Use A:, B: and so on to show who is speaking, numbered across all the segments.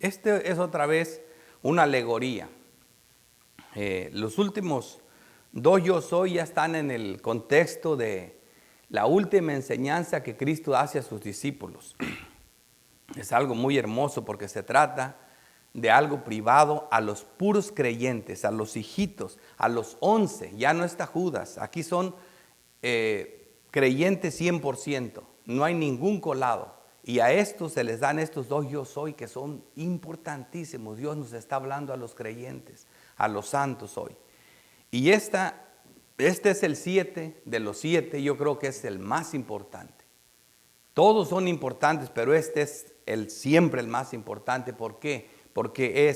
A: Este es otra vez una alegoría. Los últimos dos yo soy ya están en el contexto de la última enseñanza que Cristo hace a sus discípulos. Es algo muy hermoso porque se trata de algo privado a los puros creyentes, a los hijitos, a los 11. Ya no está Judas, aquí son creyentes 100%, no hay ningún colado. Y a estos se les dan estos dos yo soy que son importantísimos. Dios nos está hablando a los creyentes, a los santos hoy. Y este es el 7 de los 7, yo creo que es el más importante. Todos son importantes, pero este es siempre el más importante. ¿Por qué? Porque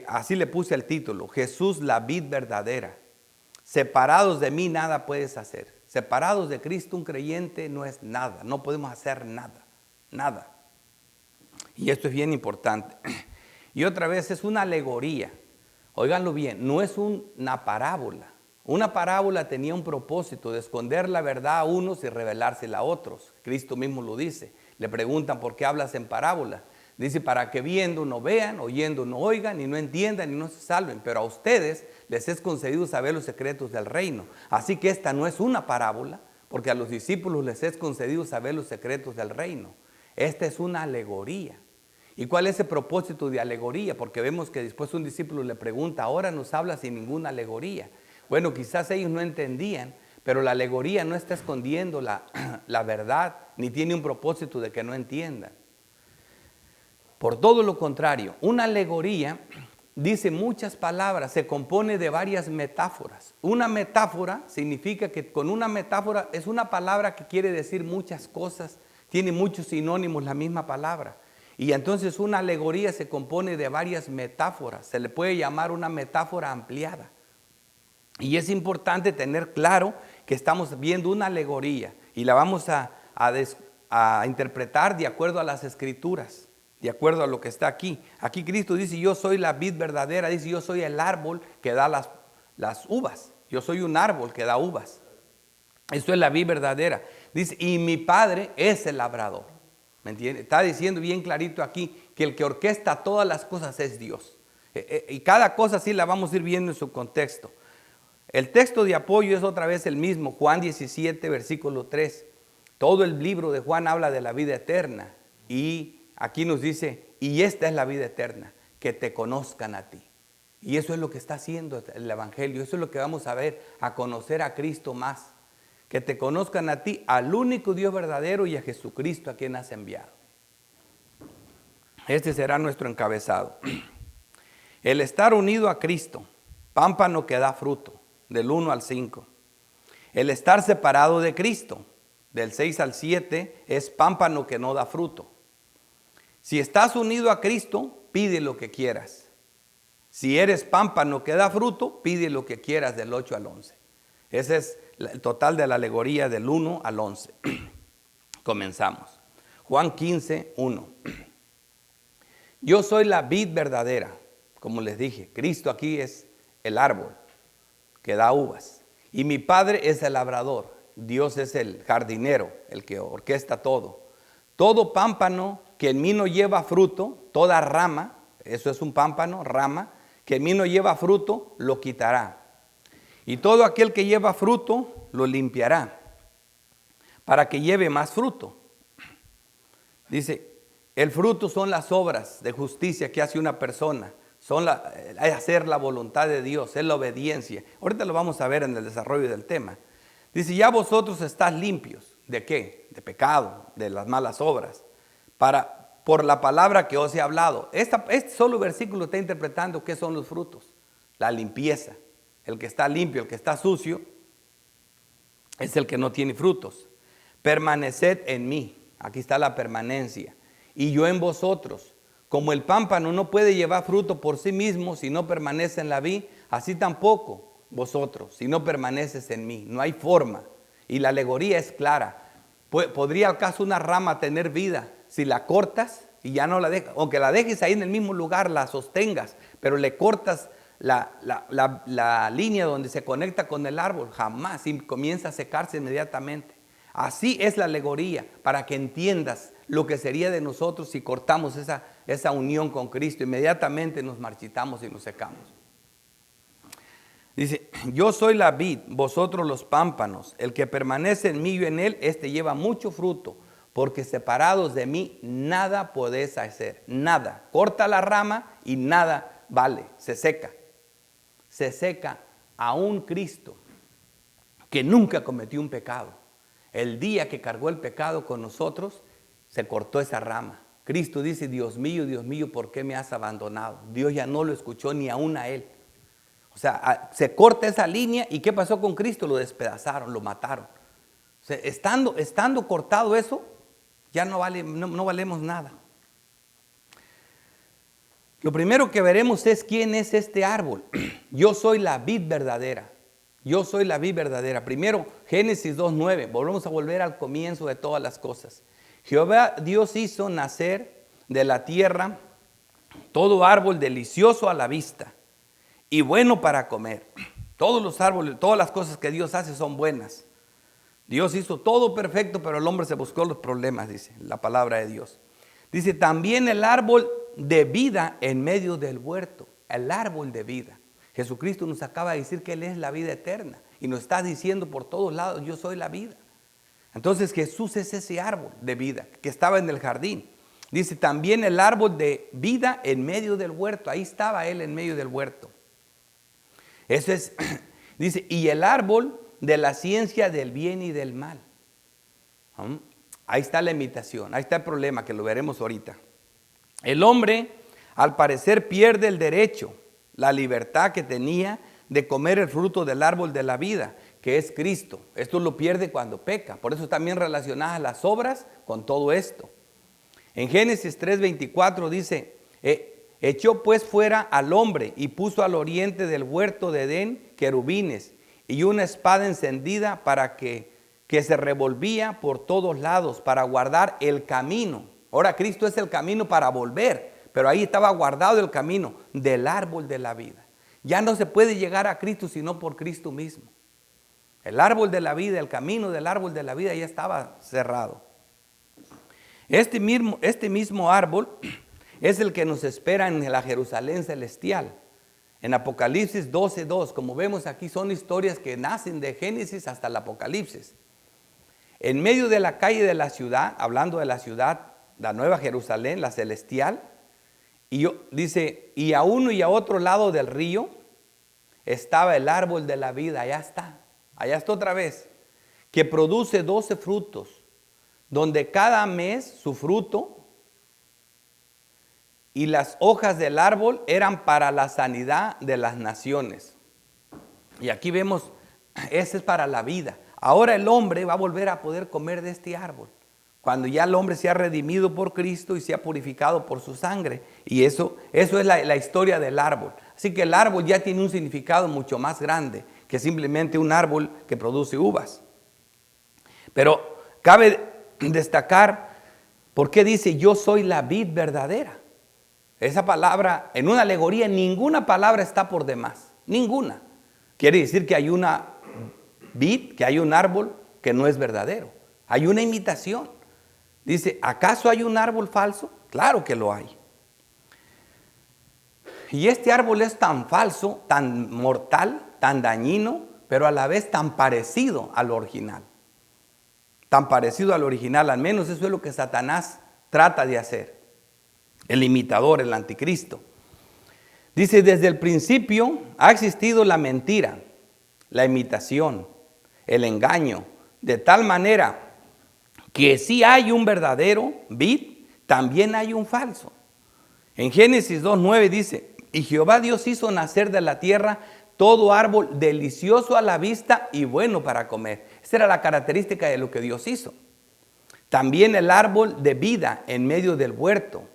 A: así le puse el título, Jesús la vid verdadera. Separados de mí nada puedes hacer. Separados de Cristo un creyente no es nada, no podemos hacer nada, nada. Y esto es bien importante. Y otra vez es una alegoría. Óiganlo bien, no es una parábola. Una parábola tenía un propósito de esconder la verdad a unos y revelársela a otros. Cristo mismo lo dice. Le preguntan por qué hablas en parábola. Dice, para que viendo no vean, oyendo no oigan, y no entiendan y no se salven. Pero a ustedes les es concedido saber los secretos del reino. Así que esta no es una parábola, porque a los discípulos les es concedido saber los secretos del reino. Esta es una alegoría. ¿Y cuál es el propósito de alegoría? Porque vemos que después un discípulo le pregunta, ahora nos habla sin ninguna alegoría. Bueno, quizás ellos no entendían, pero la alegoría no está escondiendo la verdad, ni tiene un propósito de que no entiendan. Por todo lo contrario, una alegoría dice muchas palabras, se compone de varias metáforas. Una metáfora significa que con una metáfora es una palabra que quiere decir muchas cosas, tiene muchos sinónimos la misma palabra. Y entonces una alegoría se compone de varias metáforas, se le puede llamar una metáfora ampliada. Y es importante tener claro que estamos viendo una alegoría y la vamos a interpretar de acuerdo a las escrituras, de acuerdo a lo que está aquí. Aquí Cristo dice, yo soy la vid verdadera, dice, yo soy el árbol que da las uvas. Yo soy un árbol que da uvas. Esto es la vid verdadera. Dice, y mi Padre es el labrador. ¿Me entiende? Está diciendo bien clarito aquí que el que orquesta todas las cosas es Dios. Y cada cosa sí la vamos a ir viendo en su contexto. El texto de apoyo es otra vez el mismo, Juan 17, versículo 3. Todo el libro de Juan habla de la vida eterna. Y aquí nos dice, y esta es la vida eterna, que te conozcan a ti. Y eso es lo que está haciendo el Evangelio, eso es lo que vamos a ver, a conocer a Cristo más. Que te conozcan a ti, al único Dios verdadero y a Jesucristo a quien has enviado. Este será nuestro encabezado. El estar unido a Cristo, pámpano que da fruto, del 1 al 5. El estar separado de Cristo, del 6 al 7, es pámpano que no da fruto. Si estás unido a Cristo, pide lo que quieras. Si eres pámpano que da fruto, pide lo que quieras del 8 al 11. Ese es el total de la alegoría del 1 al 11. Comenzamos. Juan 15, 1. Yo soy la vid verdadera, como les dije. Cristo aquí es el árbol que da uvas. Y mi Padre es el labrador. Dios es el jardinero, el que orquesta todo. Todo pámpano que en mí no lleva fruto, toda rama, eso es un pámpano, rama, que en mí no lleva fruto, lo quitará. Y todo aquel que lleva fruto, lo limpiará, para que lleve más fruto. Dice, el fruto son las obras de justicia que hace una persona. Es hacer la voluntad de Dios, es la obediencia. Ahorita lo vamos a ver en el desarrollo del tema. Dice, ya vosotros estás limpios. ¿De qué? De pecado, de las malas obras. Por la palabra que os he hablado. Este solo versículo está interpretando qué son los frutos. La limpieza. El que está limpio, el que está sucio, es el que no tiene frutos. Permaneced en mí. Aquí está la permanencia. Y yo en vosotros. Como el pámpano no puede llevar fruto por sí mismo si no permanece en la vid, así tampoco vosotros, si no permaneces en mí. No hay forma. Y la alegoría es clara. ¿Podría acaso una rama tener vida si la cortas y ya no la dejas? Aunque la dejes ahí en el mismo lugar, la sostengas, pero le cortas la línea donde se conecta con el árbol, jamás, y comienza a secarse inmediatamente. Así es la alegoría, para que entiendas lo que sería de nosotros si cortamos esa unión con Cristo, inmediatamente nos marchitamos y nos secamos. Dice, yo soy la vid, vosotros los pámpanos. El que permanece en mí y en él, este lleva mucho fruto, porque separados de mí nada podéis hacer. Nada. Corta la rama y nada vale. Se seca. Se seca aún Cristo, que nunca cometió un pecado. El día que cargó el pecado con nosotros, se cortó esa rama. Cristo dice, Dios mío, ¿por qué me has abandonado? Dios ya no lo escuchó ni aún a él. O sea, se corta esa línea. ¿Y qué pasó con Cristo? Lo despedazaron, lo mataron. O sea, estando cortado eso, ya no valemos nada. Lo primero que veremos es quién es este árbol. Yo soy la vid verdadera. Yo soy la vid verdadera. Primero, Génesis 2:9. Volvemos a volver al comienzo de todas las cosas. Jehová Dios hizo nacer de la tierra todo árbol delicioso a la vista y bueno para comer. Todos los árboles, todas las cosas que Dios hace son buenas. Dios hizo todo perfecto, pero el hombre se buscó los problemas, dice la palabra de Dios. Dice, también el árbol de vida en medio del huerto. El árbol de vida. Jesucristo nos acaba de decir que Él es la vida eterna. Y nos está diciendo por todos lados, yo soy la vida. Entonces Jesús es ese árbol de vida que estaba en el jardín. Dice, también el árbol de vida en medio del huerto. Ahí estaba Él en medio del huerto. Eso es, dice, y el árbol de la ciencia del bien y del mal. Ahí está la imitación, ahí está el problema que lo veremos ahorita. El hombre al parecer pierde el derecho, la libertad que tenía de comer el fruto del árbol de la vida, que es Cristo. Esto lo pierde cuando peca, por eso también relacionadas las obras con todo esto. En Génesis 3:24 dice, echó pues fuera al hombre y puso al oriente del huerto de Edén querubines y una espada encendida para que se revolvía por todos lados para guardar el camino. Ahora Cristo es el camino para volver, pero ahí estaba guardado el camino del árbol de la vida. Ya no se puede llegar a Cristo sino por Cristo mismo. El árbol de la vida, el camino del árbol de la vida ya estaba cerrado. Este mismo árbol es el que nos espera en la Jerusalén celestial. En Apocalipsis 12:2, como vemos aquí, son historias que nacen de Génesis hasta el Apocalipsis. En medio de la calle de la ciudad, hablando de la ciudad, la nueva Jerusalén, la celestial, dice, y a uno y a otro lado del río estaba el árbol de la vida. Allá está otra vez, que produce 12 frutos, donde cada mes su fruto, y las hojas del árbol eran para la sanidad de las naciones. Y aquí vemos, ese es para la vida. Ahora el hombre va a volver a poder comer de este árbol, cuando ya el hombre se ha redimido por Cristo y se ha purificado por su sangre. Y eso es la historia del árbol. Así que el árbol ya tiene un significado mucho más grande que simplemente un árbol que produce uvas. Pero cabe destacar por qué dice yo soy la vid verdadera. Esa palabra, en una alegoría, ninguna palabra está por demás. Ninguna. Quiere decir que hay una vid, que hay un árbol que no es verdadero. Hay una imitación. Dice, ¿acaso hay un árbol falso? Claro que lo hay. Y este árbol es tan falso, tan mortal, tan dañino, pero a la vez tan parecido al original. Tan parecido al original, al menos eso es lo que Satanás trata de hacer. El imitador, el anticristo. Dice, desde el principio ha existido la mentira, la imitación, el engaño, de tal manera que si hay un verdadero vid, también hay un falso. En Génesis 2:9 dice, y Jehová Dios hizo nacer de la tierra todo árbol delicioso a la vista y bueno para comer. Esa era la característica de lo que Dios hizo. También el árbol de vida en medio del huerto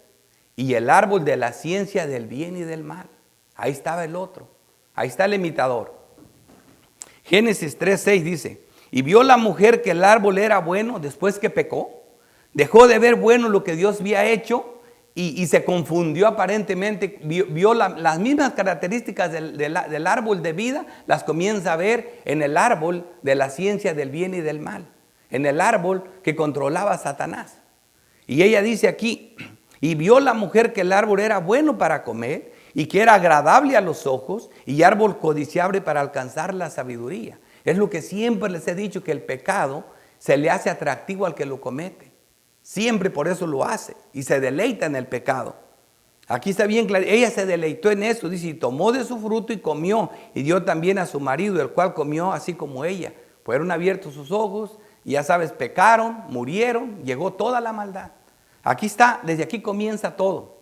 A: y el árbol de la ciencia del bien y del mal. Ahí estaba el otro. Ahí está el imitador. Génesis 3:6 dice, y vio la mujer que el árbol era bueno después que pecó. Dejó de ver bueno lo que Dios había hecho y se confundió aparentemente. Vio las mismas características del árbol de vida, las comienza a ver en el árbol de la ciencia del bien y del mal. En el árbol que controlaba a Satanás. Y ella dice aquí, Y vio la mujer que el árbol era bueno para comer y que era agradable a los ojos y árbol codiciable para alcanzar la sabiduría. Es lo que siempre les he dicho, que el pecado se le hace atractivo al que lo comete. Siempre por eso lo hace y se deleita en el pecado. Aquí está bien claro, ella se deleitó en eso, dice, y tomó de su fruto y comió, y dio también a su marido, el cual comió así como ella. Fueron abiertos sus ojos, y ya sabes, pecaron, murieron, llegó toda la maldad. Aquí está, desde aquí comienza todo.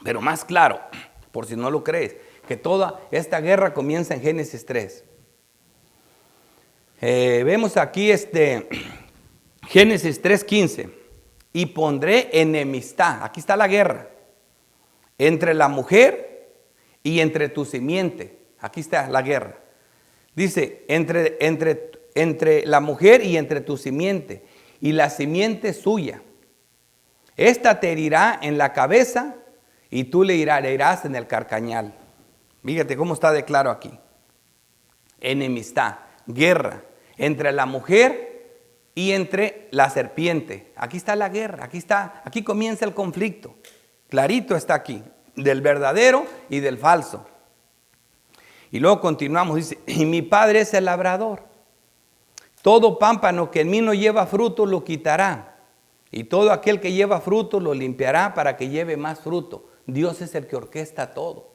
A: Pero más claro, por si no lo crees, que toda esta guerra comienza en Génesis 3. Vemos aquí Génesis 3:15. Y pondré enemistad, aquí está la guerra, entre la mujer y entre tu simiente. Aquí está la guerra. Dice, entre la mujer y entre tu simiente, y la simiente suya. Esta te herirá en la cabeza y tú le herirás en el carcañal. Fíjate cómo está de claro aquí. Enemistad, guerra entre la mujer y entre la serpiente. Aquí está la guerra, aquí comienza el conflicto. Clarito está aquí, del verdadero y del falso. Y luego continuamos, dice, y mi padre es el labrador. Todo pámpano que en mí no lleva fruto lo quitará. Y todo aquel que lleva fruto lo limpiará para que lleve más fruto. Dios es el que orquesta todo.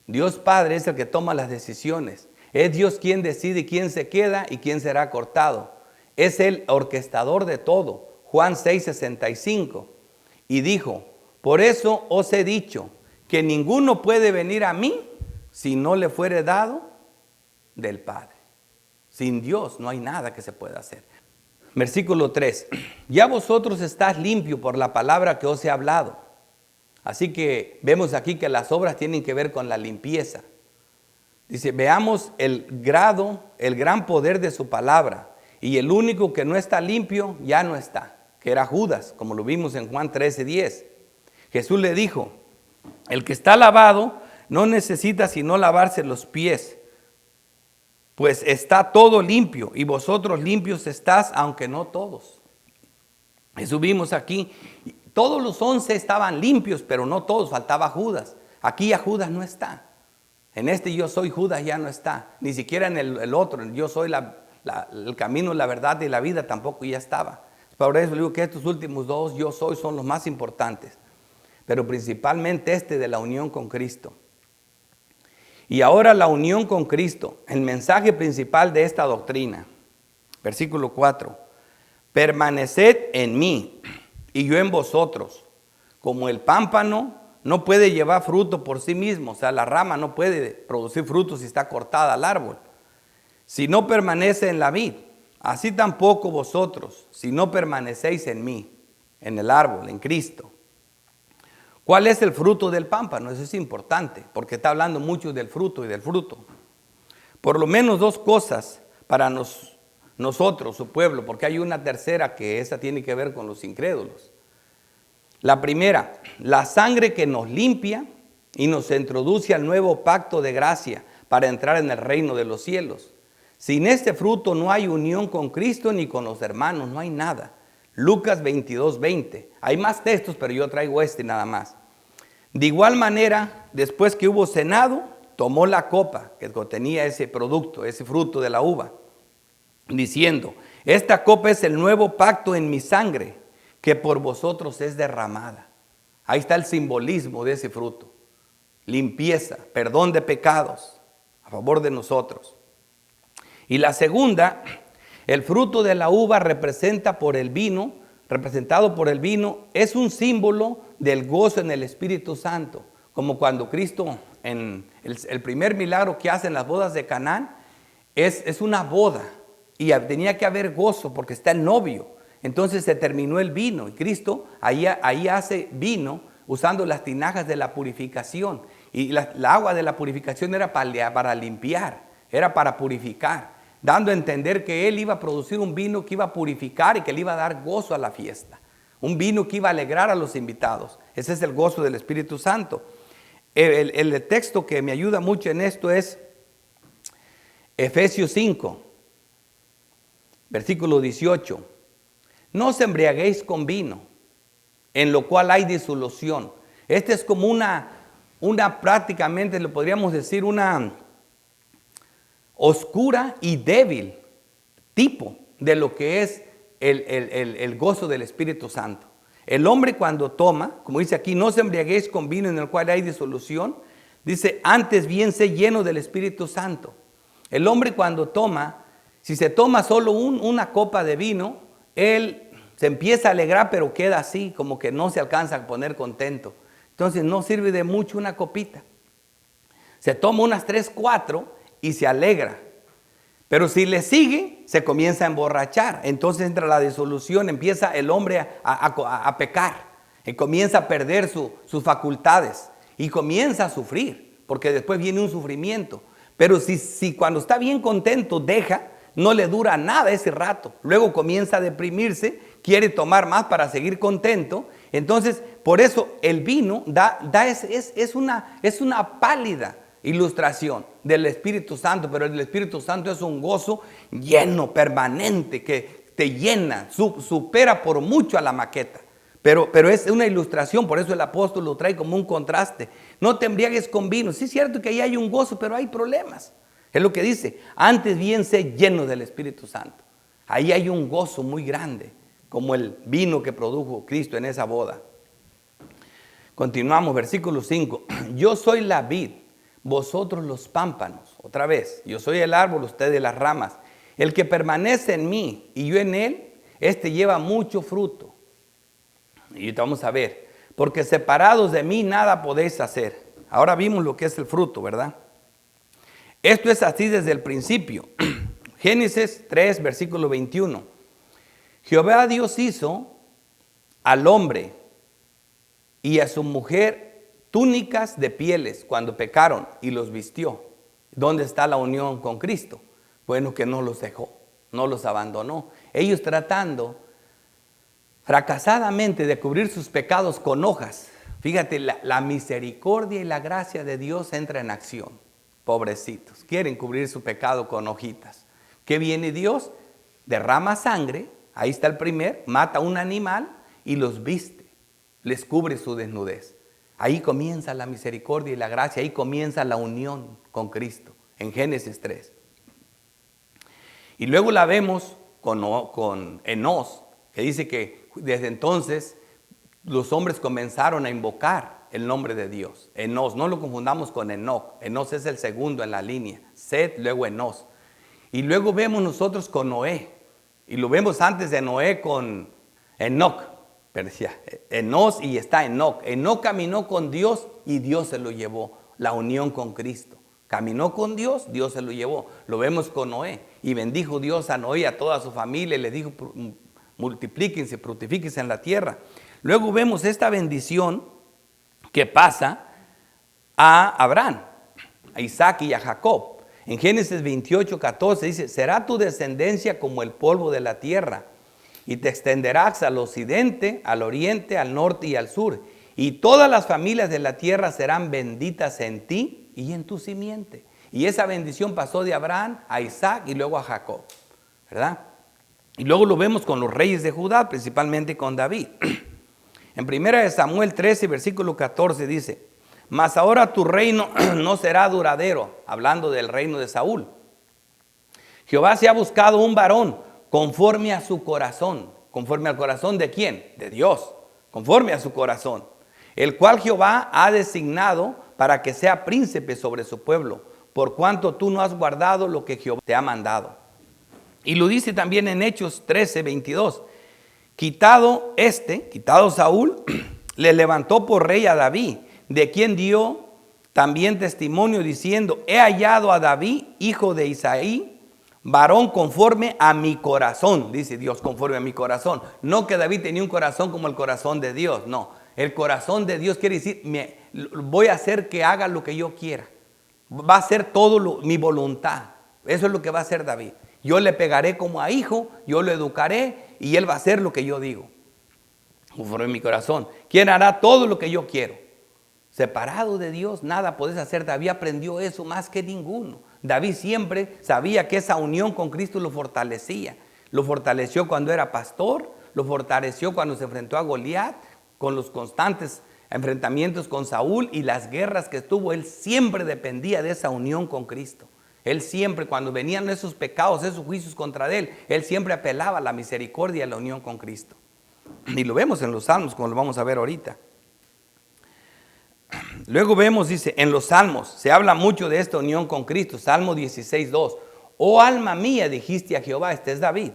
A: Dios Padre es el que toma las decisiones. Es Dios quien decide quién se queda y quién será cortado. Es el orquestador de todo. Juan 6:65. Y dijo, por eso os he dicho que ninguno puede venir a mí si no le fuere dado del Padre. Sin Dios no hay nada que se pueda hacer. Versículo 3. Ya vosotros estáis limpios por la palabra que os he hablado. Así que vemos aquí que las obras tienen que ver con la limpieza. Dice, veamos el gran poder de su palabra. Y el único que no está limpio ya no está, que era Judas, como lo vimos en Juan 13:10. Jesús le dijo, el que está lavado no necesita sino lavarse los pies, pues está todo limpio, y vosotros limpios estás, aunque no todos. Eso vimos aquí. Todos los 11 estaban limpios, pero no todos, faltaba Judas. Aquí ya Judas no está. En yo soy Judas ya no está. Ni siquiera en el otro, yo soy el camino, la verdad y la vida, tampoco ya estaba. Por eso digo que estos últimos dos, yo soy, son los más importantes. Pero principalmente de la unión con Cristo. Y ahora la unión con Cristo, el mensaje principal de esta doctrina. Versículo 4. Permaneced en mí y yo en vosotros. Como el pámpano no puede llevar fruto por sí mismo, o sea, la rama no puede producir fruto si está cortada al árbol. Si no permanece en la vid, así tampoco vosotros, si no permanecéis en mí, en el árbol, en Cristo. ¿Cuál es el fruto del pámpano? Eso es importante, porque está hablando mucho del fruto y del fruto. Por lo menos dos cosas para nosotros, su pueblo, porque hay una tercera que esa tiene que ver con los incrédulos. La primera, la sangre que nos limpia y nos introduce al nuevo pacto de gracia para entrar en el reino de los cielos. Sin este fruto no hay unión con Cristo ni con los hermanos, no hay nada. Lucas 22:20. Hay más textos, pero yo traigo nada más. De igual manera, después que hubo cenado, tomó la copa que contenía ese producto, ese fruto de la uva, diciendo, esta copa es el nuevo pacto en mi sangre, que por vosotros es derramada. Ahí está el simbolismo de ese fruto. Limpieza, perdón de pecados, a favor de nosotros. Y la segunda, el fruto de la uva representado por el vino, es un símbolo del gozo en el Espíritu Santo. Como cuando Cristo, en el primer milagro que hace en las bodas de Canaán, es una boda. Y tenía que haber gozo porque está el novio. Entonces se terminó el vino. Y Cristo ahí hace vino usando las tinajas de la purificación. Y la agua de la purificación era para limpiar, era para purificar, dando a entender que Él iba a producir un vino que iba a purificar y que le iba a dar gozo a la fiesta. Un vino que iba a alegrar a los invitados. Ese es el gozo del Espíritu Santo. El texto que me ayuda mucho en esto es Efesios 5, versículo 18. No os embriaguéis con vino, en lo cual hay disolución. Este es como una prácticamente, lo podríamos decir, una oscura y débil tipo de lo que es el gozo del Espíritu Santo. El hombre cuando toma, como dice aquí, no se embriaguéis con vino en el cual hay disolución, dice, antes bien sé lleno del Espíritu Santo. El hombre cuando toma, si se toma solo una copa de vino, él se empieza a alegrar, pero queda así, como que no se alcanza a poner contento. Entonces no sirve de mucho una copita. Se toma unas 3, 4 y se alegra. Pero si le sigue, se comienza a emborrachar. Entonces entra la disolución, empieza el hombre a pecar. Y comienza a perder sus facultades. Y comienza a sufrir, porque después viene un sufrimiento. Pero si cuando está bien contento deja, no le dura nada ese rato. Luego comienza a deprimirse, quiere tomar más para seguir contento. Entonces, por eso el vino es una pálida ilustración del Espíritu Santo, pero el Espíritu Santo es un gozo lleno, permanente, que te llena, supera por mucho a la maqueta. Pero es una ilustración, por eso el apóstol lo trae como un contraste. No te embriagues con vino. Sí es cierto que ahí hay un gozo, pero hay problemas. Es lo que dice, antes bien sé lleno del Espíritu Santo. Ahí hay un gozo muy grande, como el vino que produjo Cristo en esa boda. Continuamos, versículo 5. Yo soy la vid, vosotros los pámpanos. Otra vez, yo soy el árbol, ustedes las ramas. El que permanece en mí y yo en él, este lleva mucho fruto. Y ahorita vamos a ver, porque separados de mí nada podéis hacer. Ahora vimos lo que es el fruto, ¿verdad? Esto es así desde el principio. Génesis 3, versículo 21. Jehová Dios hizo al hombre y a su mujer túnicas de pieles cuando pecaron y los vistió. ¿Dónde está la unión con Cristo? Bueno, que no los dejó, no los abandonó. Ellos tratando fracasadamente de cubrir sus pecados con hojas. Fíjate, la misericordia y la gracia de Dios entra en acción. Pobrecitos, quieren cubrir su pecado con hojitas. ¿Qué viene Dios? Derrama sangre, ahí está el primer, mata un animal y los viste, les cubre su desnudez. Ahí comienza la misericordia y la gracia, ahí comienza la unión con Cristo, en Génesis 3. Y luego la vemos con Enós, que dice que desde entonces los hombres comenzaron a invocar el nombre de Dios. Enós, no lo confundamos con Enoc. Enós es el segundo en la línea. Set, luego Enós. Y luego vemos nosotros con Noé. Y lo vemos antes de Noé con Enoc. Pero decía Enós y está Enoc. Enoc caminó con Dios y Dios se lo llevó. La unión con Cristo. Caminó con Dios, Dios se lo llevó. Lo vemos con Noé. Y bendijo Dios a Noé y a toda su familia. Y le dijo, multiplíquense, fructifíquense en la tierra. Luego vemos esta bendición que pasa a Abraham, a Isaac y a Jacob. En Génesis 28, 14 dice, será tu descendencia como el polvo de la tierra, y te extenderás al occidente, al oriente, al norte y al sur, y todas las familias de la tierra serán benditas en ti y en tu simiente. Y esa bendición pasó de Abraham a Isaac y luego a Jacob, ¿verdad? Y luego lo vemos con los reyes de Judá, principalmente con David. En 1 Samuel 13, versículo 14 dice, mas ahora tu reino no será duradero, hablando del reino de Saúl. Jehová se ha buscado un varón conforme a su corazón. ¿Conforme al corazón de quién? De Dios, conforme a su corazón. El cual Jehová ha designado para que sea príncipe sobre su pueblo, por cuanto tú no has guardado lo que Jehová te ha mandado. Y lo dice también en Hechos 13, 22. Quitado Saúl, le levantó por rey a David, de quien dio también testimonio diciendo, he hallado a David, hijo de Isaí, varón conforme a mi corazón, dice Dios, conforme a mi corazón. No que David tenía un corazón como el corazón de Dios, no. El corazón de Dios quiere decir, voy a hacer que haga lo que yo quiera. Va a ser todo mi voluntad. Eso es lo que va a hacer David. Yo le pegaré como a hijo, yo lo educaré y él va a hacer lo que yo digo. Conforme a mi corazón. ¿Quién hará todo lo que yo quiero? Separado de Dios, nada podés hacer. David aprendió eso más que ninguno. David siempre sabía que esa unión con Cristo lo fortalecía. Lo fortaleció cuando era pastor, lo fortaleció cuando se enfrentó a Goliat. con los constantes enfrentamientos con Saúl y las guerras que tuvo, él siempre dependía de esa unión con Cristo. Él siempre, cuando venían esos pecados, esos juicios contra él siempre apelaba a la misericordia y a la unión con Cristo. Y lo vemos en los Salmos, como lo vamos a ver ahorita. Luego vemos, dice, en los Salmos, se habla mucho de esta unión con Cristo. Salmo 16:2. Oh alma mía, dijiste a Jehová, este es David,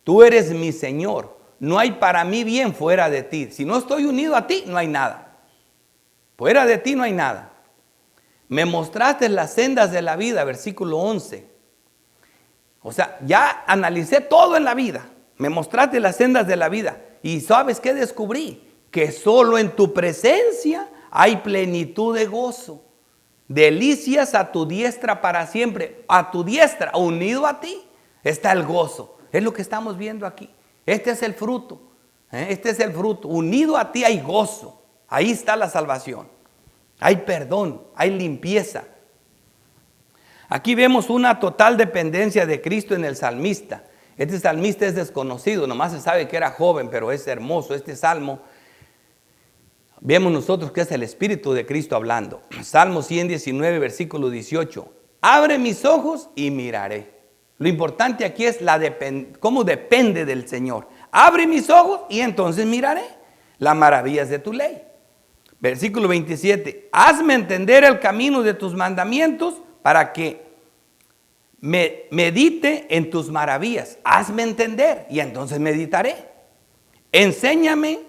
A: tú eres mi Señor, no hay para mí bien fuera de ti. Si no estoy unido a ti, no hay nada. Fuera de ti no hay nada. Me mostraste las sendas de la vida, versículo 11. O sea, ya analicé todo en la vida. Me mostraste las sendas de la vida. Y ¿sabes qué descubrí? Que solo en tu presencia hay plenitud de gozo. Delicias a tu diestra para siempre. A tu diestra, unido a ti, está el gozo. Es lo que estamos viendo aquí. Este es el fruto. Este es el fruto. Unido a ti hay gozo. Ahí está la salvación. Hay perdón, hay limpieza. Aquí vemos una total dependencia de Cristo en el salmista. Este salmista es desconocido, nomás se sabe que era joven, pero es hermoso. Este salmo, vemos nosotros que es el Espíritu de Cristo hablando. Salmo 119, versículo 18. Abre mis ojos y miraré. Lo importante aquí es cómo depende del Señor. Abre mis ojos y entonces miraré las maravillas de tu ley. Versículo 27. Hazme entender el camino de tus mandamientos para que medite en tus maravillas. Hazme entender y entonces meditaré. Enséñame,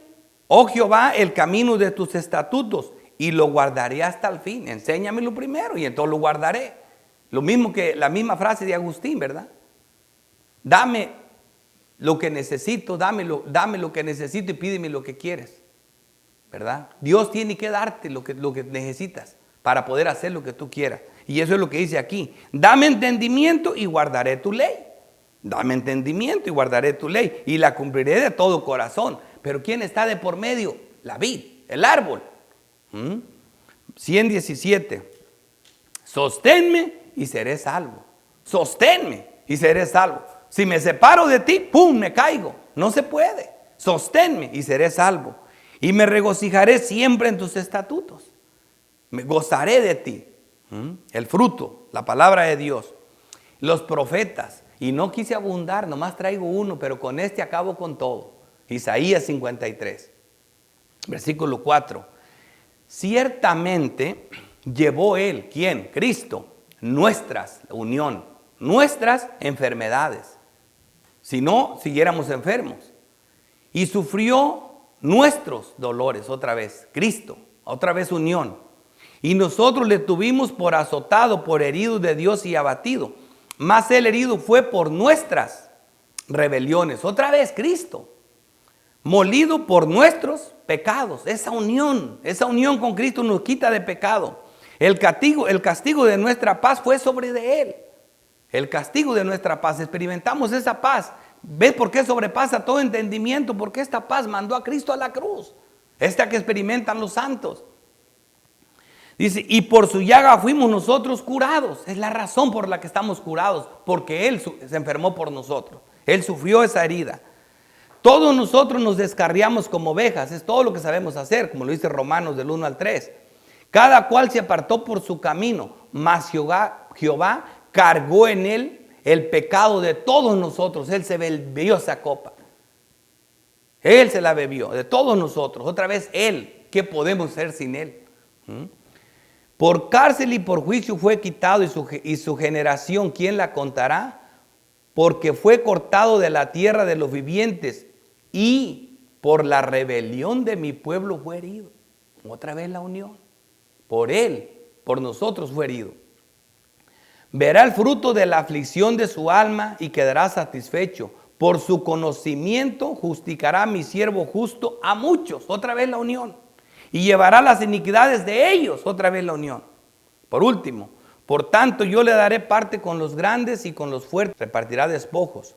A: oh Jehová, el camino de tus estatutos y lo guardaré hasta el fin. Enséñamelo primero y entonces lo guardaré. Lo mismo que la misma frase de Agustín, ¿verdad? Dame lo que necesito, dame lo que necesito y pídeme lo que quieres, ¿verdad? Dios tiene que darte lo que necesitas para poder hacer lo que tú quieras. Y eso es lo que dice aquí. Dame entendimiento y guardaré tu ley. Dame entendimiento y guardaré tu ley y la cumpliré de todo corazón. Pero ¿quién está de por medio? La vid, el árbol. 117. Sosténme y seré salvo. Sosténme y seré salvo. Si me separo de ti, ¡pum!, me caigo. No se puede. Sosténme y seré salvo. Y me regocijaré siempre en tus estatutos. Me gozaré de ti. El fruto, la palabra de Dios. Los profetas. Y no quise abundar, nomás traigo uno, pero con este acabo con todo. Isaías 53, versículo 4. Ciertamente llevó él, ¿quién? Cristo, nuestras enfermedades. Si no, siguiéramos enfermos. Y sufrió nuestros dolores, otra vez, Cristo, otra vez unión. Y nosotros le tuvimos por azotado, por herido de Dios y abatido. Mas el herido fue por nuestras rebeliones, otra vez Cristo. Molido por nuestros pecados. Esa unión con Cristo nos quita de pecado. El castigo de nuestra paz fue sobre de él. El castigo de nuestra paz, experimentamos esa paz. ¿Ves por qué sobrepasa todo entendimiento? Porque esta paz mandó a Cristo a la cruz. Esta que experimentan los santos. Dice, y por su llaga fuimos nosotros curados. Es la razón por la que estamos curados. Porque Él se enfermó por nosotros. Él sufrió esa herida. Todos nosotros nos descarriamos como ovejas. Es todo lo que sabemos hacer, como lo dice Romanos del 1 al 3. Cada cual se apartó por su camino. Mas Jehová cargó en él el pecado de todos nosotros. Él se bebió esa copa. Él se la bebió, de todos nosotros. Otra vez Él. ¿Qué podemos hacer sin Él? Por cárcel y por juicio fue quitado y su generación, ¿quién la contará? Porque fue cortado de la tierra de los vivientes y por la rebelión de mi pueblo fue herido. Otra vez la unión. Por Él, por nosotros fue herido. Verá el fruto de la aflicción de su alma y quedará satisfecho. Por su conocimiento justificará a mi siervo justo a muchos. Otra vez la unión. Y llevará las iniquidades de ellos. Otra vez la unión. Por último, por tanto yo le daré parte con los grandes y con los fuertes. Repartirá despojos.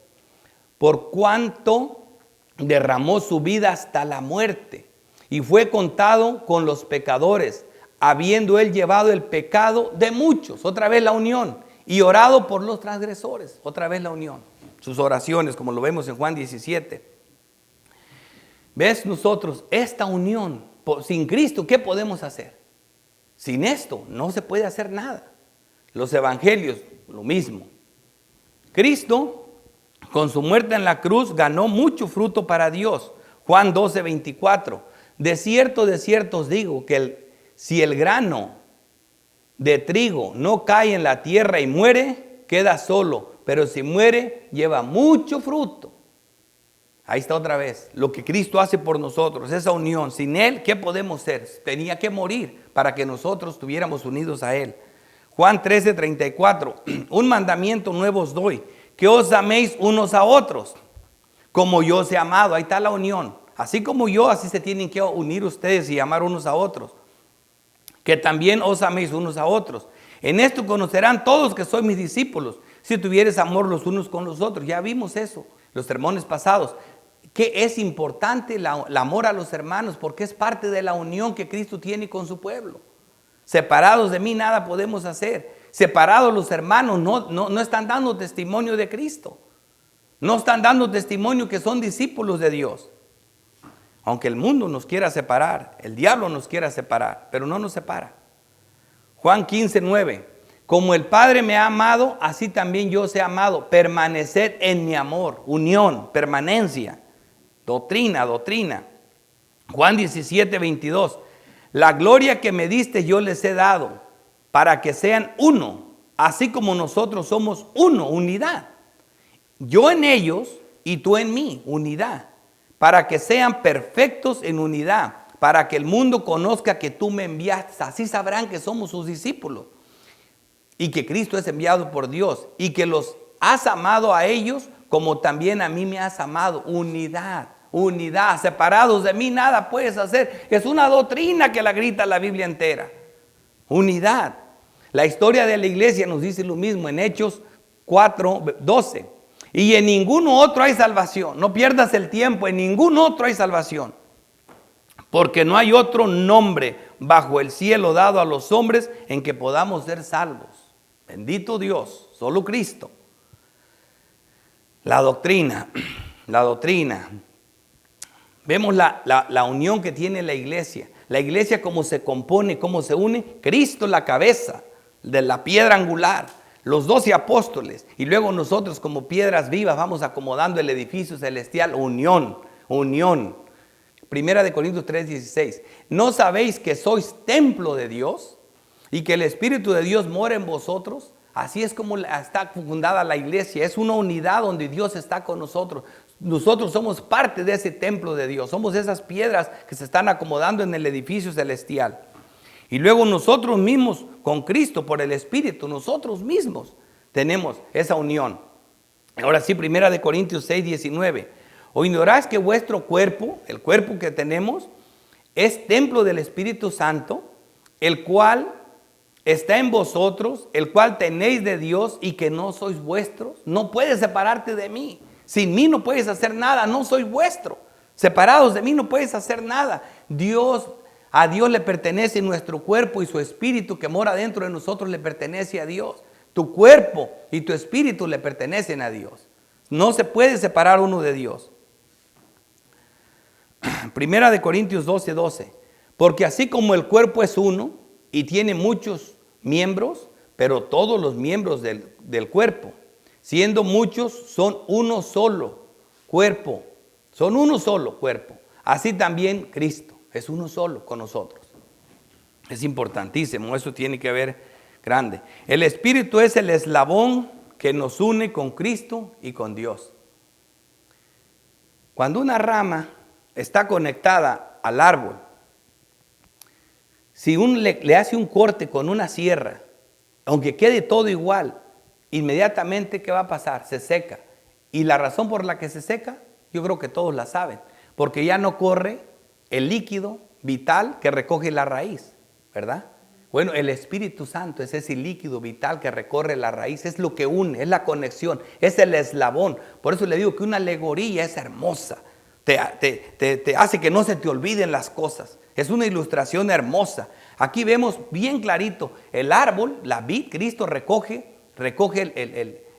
A: Por cuanto derramó su vida hasta la muerte. Y fue contado con los pecadores. Habiendo él llevado el pecado de muchos. Otra vez la unión. Y orado por los transgresores. Otra vez la unión. Sus oraciones, como lo vemos en Juan 17. ¿Ves nosotros esta unión? Sin Cristo, ¿qué podemos hacer? Sin esto no se puede hacer nada. Los evangelios, lo mismo. Cristo, con su muerte en la cruz, ganó mucho fruto para Dios. Juan 12:24. De cierto os digo que si el grano de trigo no cae en la tierra y muere, queda solo. Pero si muere, lleva mucho fruto. Ahí está otra vez, lo que Cristo hace por nosotros, esa unión. Sin Él, ¿qué podemos ser? Tenía que morir para que nosotros estuviéramos unidos a Él. Juan 13:34, un mandamiento nuevo os doy, que os améis unos a otros, como yo os he amado. Ahí está la unión. Así como yo, así se tienen que unir ustedes y amar unos a otros. Que también os améis unos a otros. En esto conocerán todos que sois mis discípulos, si tuvieres amor los unos con los otros. Ya vimos eso, los sermones pasados. Que es importante el amor a los hermanos, porque es parte de la unión que Cristo tiene con su pueblo. Separados de mí nada podemos hacer. Separados los hermanos no están dando testimonio de Cristo. No están dando testimonio que son discípulos de Dios. Aunque el mundo nos quiera separar, el diablo nos quiera separar, pero no nos separa. Juan 15:9. Como el Padre me ha amado, así también yo os he amado. Permaneced en mi amor. Unión, permanencia. Doctrina. Juan 17:22. La gloria que me diste yo les he dado, para que sean uno, así como nosotros somos uno, unidad. Yo en ellos y tú en mí, unidad. Para que sean perfectos en unidad, para que el mundo conozca que tú me enviaste. Así sabrán que somos sus discípulos y que Cristo es enviado por Dios y que los has amado a ellos como también a mí me has amado. Unidad, separados de mí nada puedes hacer. Es una doctrina que la grita la Biblia entera. Unidad. La historia de la iglesia nos dice lo mismo en Hechos 4:12. Y en ningún otro hay salvación. No pierdas el tiempo, en ningún otro hay salvación. Porque no hay otro nombre bajo el cielo dado a los hombres en que podamos ser salvos. Bendito Dios, solo Cristo. La doctrina. Vemos la unión que tiene la iglesia. La iglesia cómo se compone, cómo se une. Cristo la cabeza de la piedra angular. Los 12 apóstoles. Y luego nosotros como piedras vivas vamos acomodando el edificio celestial. Unión. Primera de Corintios 3:16. ¿No sabéis que sois templo de Dios y que el Espíritu de Dios mora en vosotros? Así es como está fundada la iglesia. Es una unidad donde Dios está con nosotros. Nosotros somos parte de ese templo de Dios. Somos esas piedras que se están acomodando en el edificio celestial. Y luego nosotros mismos con Cristo por el Espíritu, nosotros mismos tenemos esa unión. Ahora sí, Primera de Corintios 6:19. ¿O ignoráis que vuestro cuerpo, el cuerpo que tenemos, es templo del Espíritu Santo, el cual está en vosotros, el cual tenéis de Dios y que no sois vuestros? No puedes separarte de mí. Sin mí no puedes hacer nada, no soy vuestro. Separados de mí no puedes hacer nada. A Dios le pertenece nuestro cuerpo y su espíritu que mora dentro de nosotros le pertenece a Dios. Tu cuerpo y tu espíritu le pertenecen a Dios. No se puede separar uno de Dios. Primera de Corintios 12:12. Porque así como el cuerpo es uno y tiene muchos miembros, pero todos los miembros del cuerpo, siendo muchos, son uno solo cuerpo. Son uno solo cuerpo. Así también Cristo es uno solo con nosotros. Es importantísimo, eso tiene que ver grande. El Espíritu es el eslabón que nos une con Cristo y con Dios. Cuando una rama está conectada al árbol, si le hace un corte con una sierra, aunque quede todo igual, inmediatamente ¿qué va a pasar? Se seca. Y la razón por la que se seca, yo creo que todos la saben, porque ya no corre el líquido vital que recoge la raíz, ¿verdad? Bueno, el Espíritu Santo es ese líquido vital que recorre la raíz, es lo que une, es la conexión, es el eslabón. Por eso le digo que una alegoría es hermosa, te hace que no se te olviden las cosas. Es una ilustración hermosa. Aquí vemos bien clarito el árbol, la vid, Cristo recoge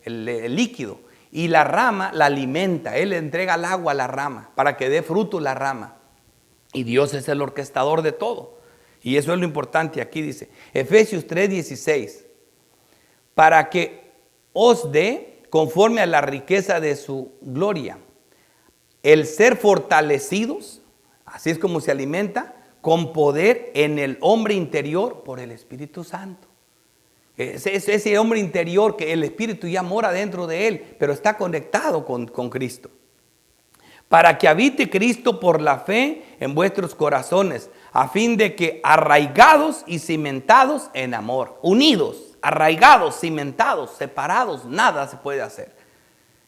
A: el líquido. Y la rama la alimenta. Él le entrega el agua a la rama para que dé fruto la rama. Y Dios es el orquestador de todo. Y eso es lo importante aquí, dice Efesios 3:16. Para que os dé conforme a la riqueza de su gloria, el ser fortalecidos, así es como se alimenta, con poder en el hombre interior por el Espíritu Santo. Ese hombre interior que el Espíritu ya mora dentro de él, pero está conectado con Cristo. Para que habite Cristo por la fe en vuestros corazones, a fin de que arraigados y cimentados en amor, unidos, arraigados, cimentados, separados, nada se puede hacer.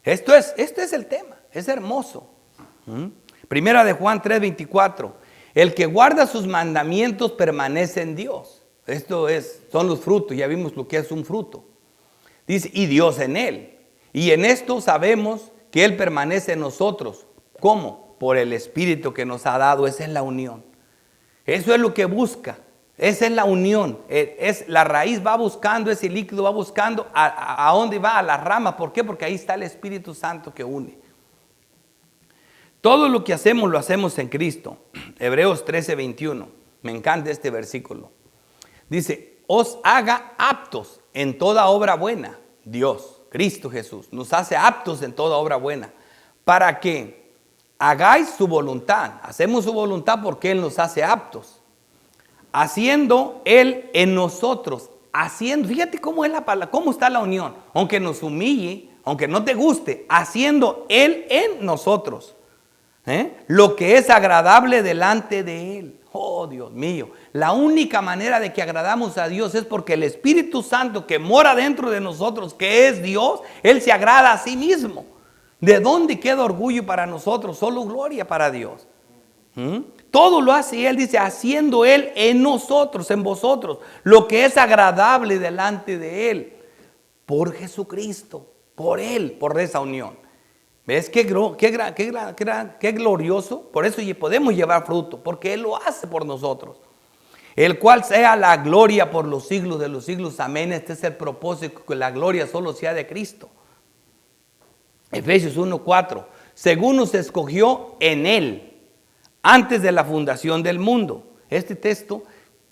A: Esto es el tema, es hermoso. Primera de Juan 3:24, el que guarda sus mandamientos permanece en Dios. Son los frutos, ya vimos lo que es un fruto. Dice, y Dios en él. Y en esto sabemos que él permanece en nosotros. ¿Cómo? Por el Espíritu que nos ha dado. Esa es la unión. Eso es lo que busca. Esa es la unión. La raíz va buscando ese líquido, va buscando a dónde va, a la rama. ¿Por qué? Porque ahí está el Espíritu Santo que une. Todo lo que hacemos lo hacemos en Cristo. Hebreos 13:21. Me encanta este versículo. Dice, os haga aptos en toda obra buena. Dios, Cristo Jesús, nos hace aptos en toda obra buena. Para que hagáis su voluntad. Hacemos su voluntad porque Él nos hace aptos. Haciendo Él en nosotros. Fíjate cómo es la palabra, cómo está la unión. Aunque nos humille, aunque no te guste, haciendo Él en nosotros. Lo que es agradable delante de Él. Oh, Dios mío, la única manera de que agradamos a Dios es porque el Espíritu Santo que mora dentro de nosotros, que es Dios, Él se agrada a sí mismo. ¿De dónde queda orgullo para nosotros? Solo gloria para Dios. Todo lo hace Él, dice, haciendo Él en nosotros, en vosotros, lo que es agradable delante de Él, por Jesucristo, por Él, por esa unión. ¿Ves qué glorioso? Por eso podemos llevar fruto, porque Él lo hace por nosotros. El cual sea la gloria por los siglos de los siglos. Amén. Este es el propósito, que la gloria solo sea de Cristo. Efesios 1:4. Según nos escogió en Él, antes de la fundación del mundo. Este texto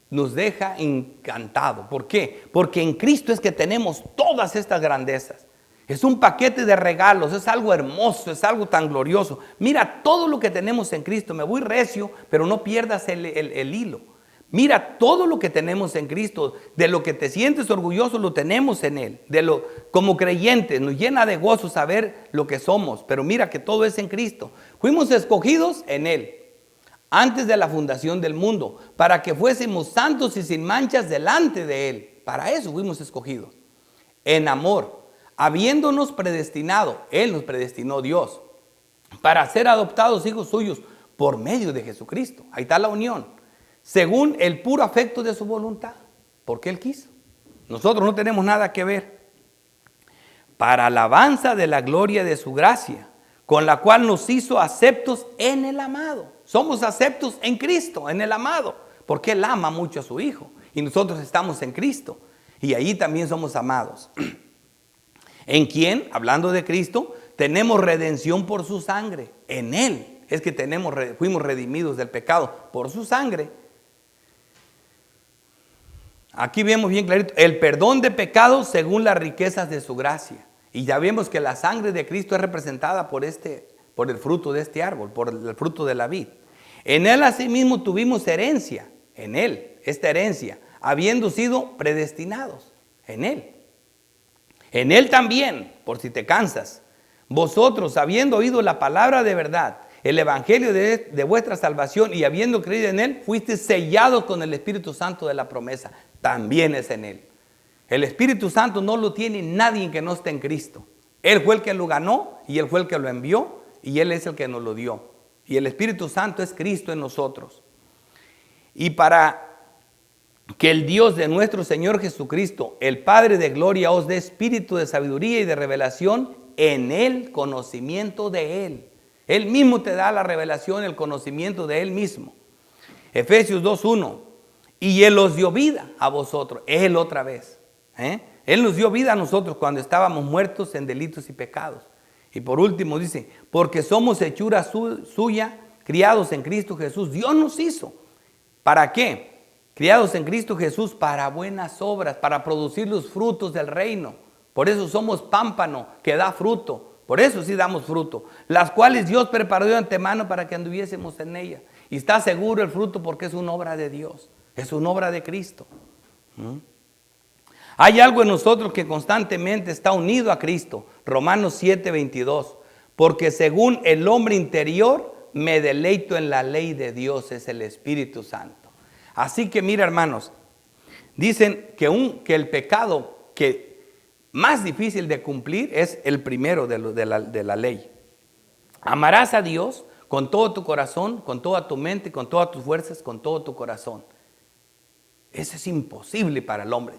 A: nos deja encantado. ¿Por qué? Porque en Cristo es que tenemos todas estas grandezas. Es un paquete de regalos, es algo hermoso, es algo tan glorioso. Mira todo lo que tenemos en Cristo. Me voy recio, pero no pierdas el hilo. Mira todo lo que tenemos en Cristo. De lo que te sientes orgulloso lo tenemos en Él. Como creyentes nos llena de gozo saber lo que somos. Pero mira que todo es en Cristo. Fuimos escogidos en Él antes de la fundación del mundo, para que fuésemos santos y sin manchas delante de Él. Para eso fuimos escogidos. En amor, habiéndonos predestinado, Él nos predestinó, Dios, para ser adoptados hijos suyos por medio de Jesucristo. Ahí está la unión. Según el puro afecto de su voluntad, porque Él quiso. Nosotros no tenemos nada que ver. Para alabanza de la gloria de su gracia, con la cual nos hizo aceptos en el amado. Somos aceptos en Cristo, en el amado, porque Él ama mucho a su Hijo. Y nosotros estamos en Cristo. Y allí también somos amados. En quien, hablando de Cristo, tenemos redención por su sangre. En Él es que fuimos redimidos del pecado por su sangre. Aquí vemos bien clarito, el perdón de pecados según las riquezas de su gracia. Y ya vemos que la sangre de Cristo es representada por el fruto de este árbol, por el fruto de la vid. En Él asimismo tuvimos herencia, en Él, esta herencia, habiendo sido predestinados, en Él. En Él también, por si te cansas, vosotros, habiendo oído la palabra de verdad, el evangelio de vuestra salvación, y habiendo creído en Él, fuisteis sellados con el Espíritu Santo de la promesa. También es en Él. El Espíritu Santo no lo tiene nadie que no esté en Cristo. Él fue el que lo ganó y Él fue el que lo envió y Él es el que nos lo dio. Y el Espíritu Santo es Cristo en nosotros. Y para que el Dios de nuestro Señor Jesucristo, el Padre de gloria, os dé espíritu de sabiduría y de revelación en el conocimiento de Él. Él mismo te da la revelación, el conocimiento de Él mismo. Efesios 2:1. Y Él os dio vida a vosotros. Él otra vez. Él nos dio vida a nosotros cuando estábamos muertos en delitos y pecados. Y por último dice, porque somos hechura suya, criados en Cristo Jesús. Dios nos hizo. ¿Para qué? Criados en Cristo Jesús para buenas obras, para producir los frutos del reino. Por eso somos pámpano que da fruto. Por eso sí damos fruto. Las cuales Dios preparó de antemano para que anduviésemos en ellas. Y está seguro el fruto porque es una obra de Dios. Es una obra de Cristo. Hay algo en nosotros que constantemente está unido a Cristo. Romanos 7:22. Porque según el hombre interior me deleito en la ley de Dios, es el Espíritu Santo. Así que mira, hermanos, dicen que el pecado que más difícil de cumplir es el primero de la ley. Amarás a Dios con todo tu corazón, con toda tu mente, con todas tus fuerzas, con todo tu corazón. Eso es imposible para el hombre.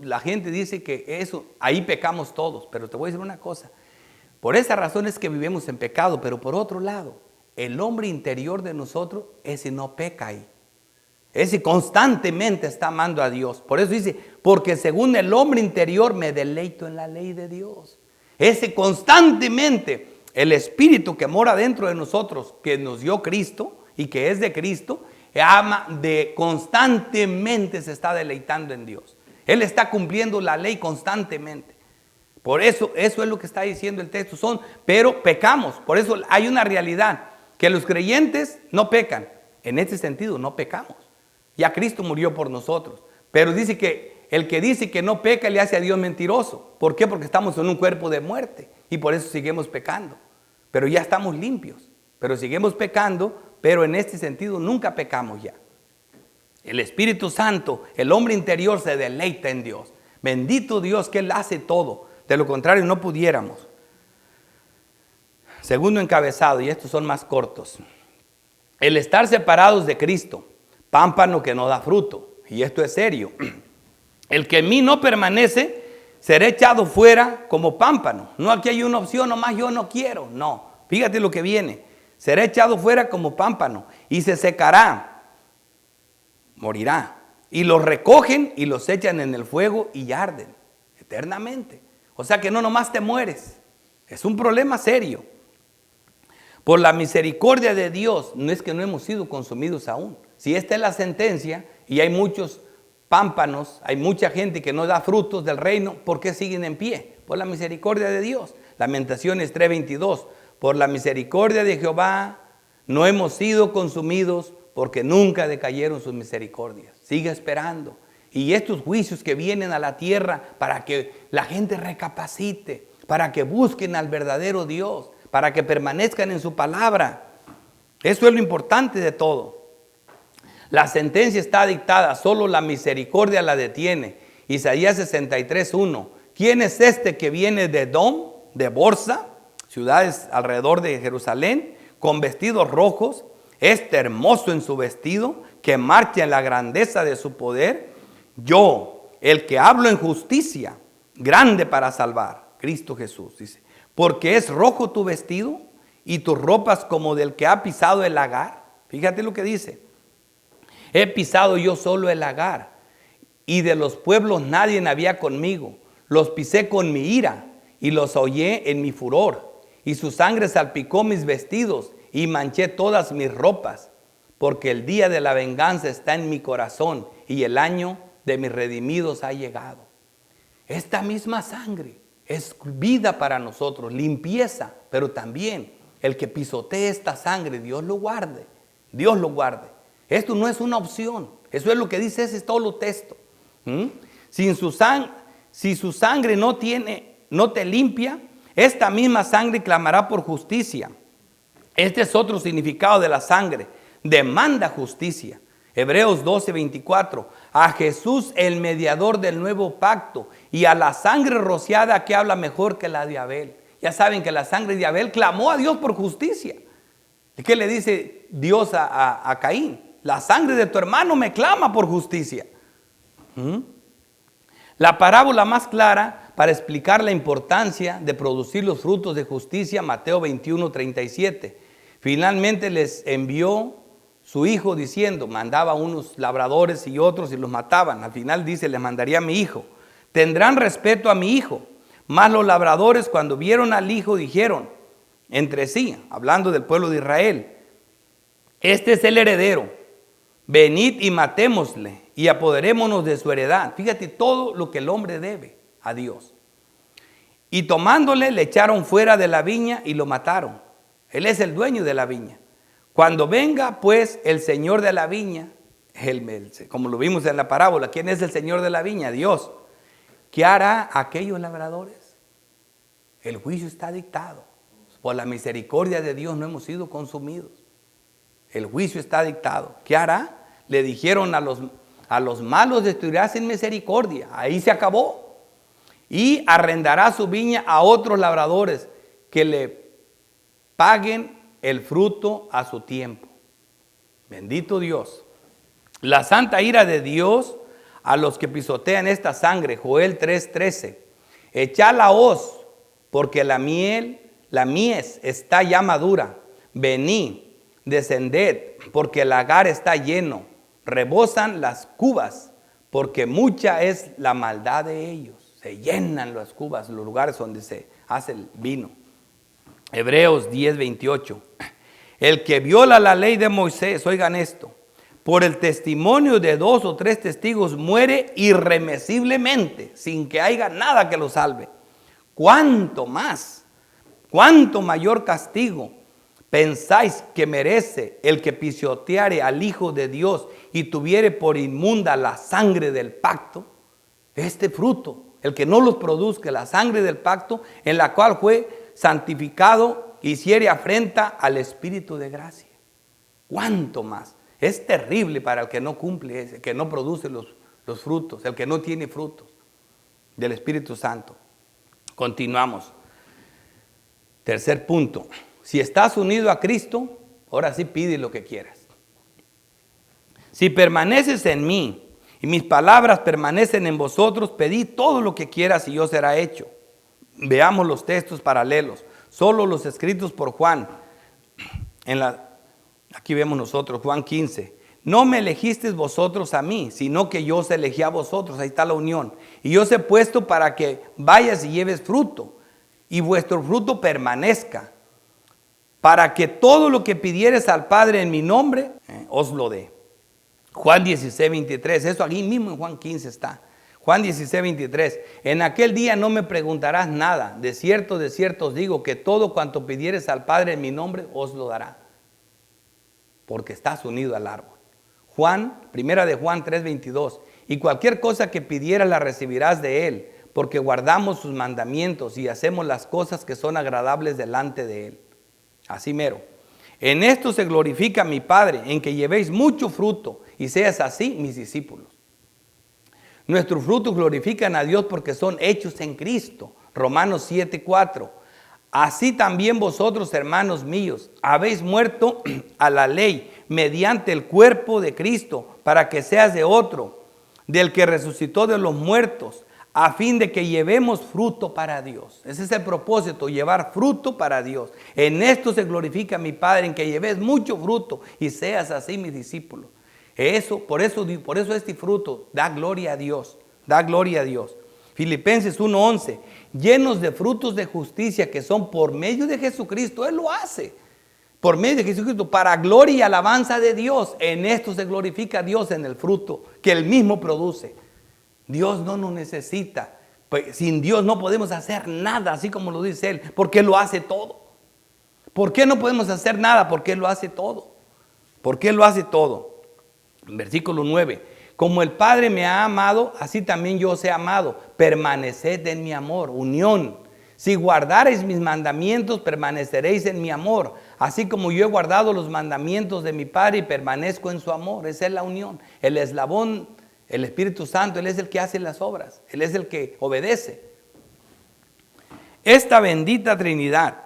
A: La gente dice que eso, ahí pecamos todos, pero te voy a decir una cosa. Por esa razón es que vivimos en pecado, pero por otro lado, el hombre interior de nosotros, ese no peca ahí. Ese constantemente está amando a Dios. Por eso dice, porque según el hombre interior me deleito en la ley de Dios. Ese constantemente, el Espíritu que mora dentro de nosotros, que nos dio Cristo y que es de Cristo, constantemente se está deleitando en Dios. Él está cumpliendo la ley constantemente. Por eso es lo que está diciendo el texto. Pero pecamos. Por eso hay una realidad, que los creyentes no pecan. En este sentido, no pecamos. Ya Cristo murió por nosotros. Pero dice que el que dice que no peca le hace a Dios mentiroso. ¿Por qué? Porque estamos en un cuerpo de muerte y por eso seguimos pecando. Pero ya estamos limpios. Pero seguimos pecando, pero en este sentido nunca pecamos ya. El Espíritu Santo, el hombre interior se deleita en Dios. Bendito Dios que Él hace todo. De lo contrario no pudiéramos. Segundo encabezado, y estos son más cortos. El estar separados de Cristo, pámpano que no da fruto. Y esto es serio. El que en mí no permanece, será echado fuera como pámpano. No, aquí hay una opción, nomás yo no quiero. No, fíjate lo que viene. Será echado fuera como pámpano y se secará, morirá. Y los recogen y los echan en el fuego y arden eternamente. O sea que no nomás te mueres. Es un problema serio. Por la misericordia de Dios, no es que no hemos sido consumidos aún. Si esta es la sentencia y hay muchos pámpanos, hay mucha gente que no da frutos del reino, ¿por qué siguen en pie? Por la misericordia de Dios. Lamentaciones 3:22. Por la misericordia de Jehová no hemos sido consumidos porque nunca decayeron sus misericordias. Sigue esperando. Y estos juicios que vienen a la tierra para que la gente recapacite, para que busquen al verdadero Dios, para que permanezcan en su palabra. Eso es lo importante de todo. La sentencia está dictada, solo la misericordia la detiene. Isaías 63:1. ¿Quién es este que viene de Edom, de Borsa, ciudades alrededor de Jerusalén, con vestidos rojos? Este hermoso en su vestido, que marcha en la grandeza de su poder. Yo, el que hablo en justicia, grande para salvar. Cristo Jesús dice, porque es rojo tu vestido y tus ropas como del que ha pisado el lagar. Fíjate lo que dice. He pisado yo solo el lagar y de los pueblos nadie había conmigo. Los pisé con mi ira y los hollé en mi furor. Y su sangre salpicó mis vestidos y manché todas mis ropas. Porque el día de la venganza está en mi corazón y el año de mis redimidos ha llegado. Esta misma sangre es vida para nosotros, limpieza, pero también el que pisotee esta sangre, Dios lo guarde. Dios lo guarde. Esto no es una opción. Eso es lo que dice ese todo texto. Si su sangre no te limpia, esta misma sangre clamará por justicia. Este es otro significado de la sangre. Demanda justicia. Hebreos 12:24. A Jesús, el mediador del nuevo pacto, y a la sangre rociada que habla mejor que la de Abel. Ya saben que la sangre de Abel clamó a Dios por justicia. ¿Qué le dice Dios a Caín? La sangre de tu hermano me clama por justicia. La parábola más clara para explicar la importancia de producir los frutos de justicia, Mateo 21:37. Finalmente les envió su hijo diciendo, mandaba unos labradores y otros y los mataban. Al final dice, les mandaría a mi hijo. Tendrán respeto a mi hijo. Mas los labradores, cuando vieron al hijo, dijeron entre sí, hablando del pueblo de Israel: este es el heredero, venid y matémosle y apoderémonos de su heredad. Fíjate todo lo que el hombre debe a Dios. Y tomándole, le echaron fuera de la viña y lo mataron. Él es el dueño de la viña. Cuando venga pues el señor de la viña, como lo vimos en la parábola, ¿quién es el señor de la viña? Dios. ¿Qué hará aquellos labradores? El juicio está dictado. Por la misericordia de Dios no hemos sido consumidos. El juicio está dictado. ¿Qué hará? Le dijeron a los malos: destruirás en misericordia. Ahí se acabó. Y arrendará su viña a otros labradores que le paguen el fruto a su tiempo. Bendito Dios. La santa ira de Dios a los que pisotean esta sangre. Joel 3:13. Echad la hoz, porque la mies está ya madura. Venid, descended, porque el lagar está lleno. Rebosan las cubas, porque mucha es la maldad de ellos. Se llenan las cubas, los lugares donde se hace el vino. Hebreos 10:28. El que viola la ley de Moisés, oigan esto, por el testimonio de 2 o 3 testigos muere irremisiblemente, sin que haya nada que lo salve. ¿Cuánto más? ¿Cuánto mayor castigo pensáis que merece el que pisoteare al Hijo de Dios y tuviere por inmunda la sangre del pacto? Este fruto, el que no los produzca, la sangre del pacto, en la cual fue santificado, hiciere afrenta al Espíritu de gracia. ¿Cuánto más? Es terrible para el que no cumple, el que no produce los frutos, el que no tiene frutos del Espíritu Santo. Continuamos. Tercer punto. Si estás unido a Cristo, ahora sí pide lo que quieras. Si permaneces en mí y mis palabras permanecen en vosotros, pedid todo lo que quieras y yo será hecho. Veamos los textos paralelos. Solo los escritos por Juan. Aquí vemos nosotros, Juan 15. No me elegisteis vosotros a mí, sino que yo os elegí a vosotros. Ahí está la unión. Y yo os he puesto para que vayas y lleves fruto, y vuestro fruto permanezca, para que todo lo que pidieres al Padre en mi nombre, os lo dé. Juan 16:23. Eso aquí mismo en Juan 15 está. Juan 16:23. En aquel día no me preguntarás nada. De cierto os digo que todo cuanto pidieres al Padre en mi nombre, os lo dará. Porque estás unido al árbol. Primera de Juan 3:22. Y cualquier cosa que pidieras la recibirás de él, porque guardamos sus mandamientos y hacemos las cosas que son agradables delante de él. Así mero. En esto se glorifica mi Padre, en que llevéis mucho fruto y seas así mis discípulos. Nuestros frutos glorifican a Dios porque son hechos en Cristo. Romanos 7:4. Así también vosotros, hermanos míos, habéis muerto a la ley mediante el cuerpo de Cristo, para que seas de otro, del que resucitó de los muertos, a fin de que llevemos fruto para Dios. Ese es el propósito, llevar fruto para Dios. En esto se glorifica mi Padre, en que lleves mucho fruto y seas así mis discípulos. Por eso este fruto da gloria a Dios, da gloria a Dios. Filipenses 1:11, llenos de frutos de justicia que son por medio de Jesucristo. Él lo hace, por medio de Jesucristo, para gloria y alabanza de Dios. En esto se glorifica a Dios, en el fruto que Él mismo produce. Dios no nos necesita. Pues sin Dios no podemos hacer nada, así como lo dice Él, porque Él lo hace todo. ¿Por qué no podemos hacer nada? Porque Él lo hace todo. Porque Él lo hace todo. Versículo 9. Como el Padre me ha amado, así también yo os he amado. Permaneced en mi amor, unión. Si guardareis mis mandamientos, permaneceréis en mi amor. Así como yo he guardado los mandamientos de mi Padre y permanezco en su amor. Esa es la unión. El eslabón, el Espíritu Santo, Él es el que hace las obras. Él es el que obedece. Esta bendita Trinidad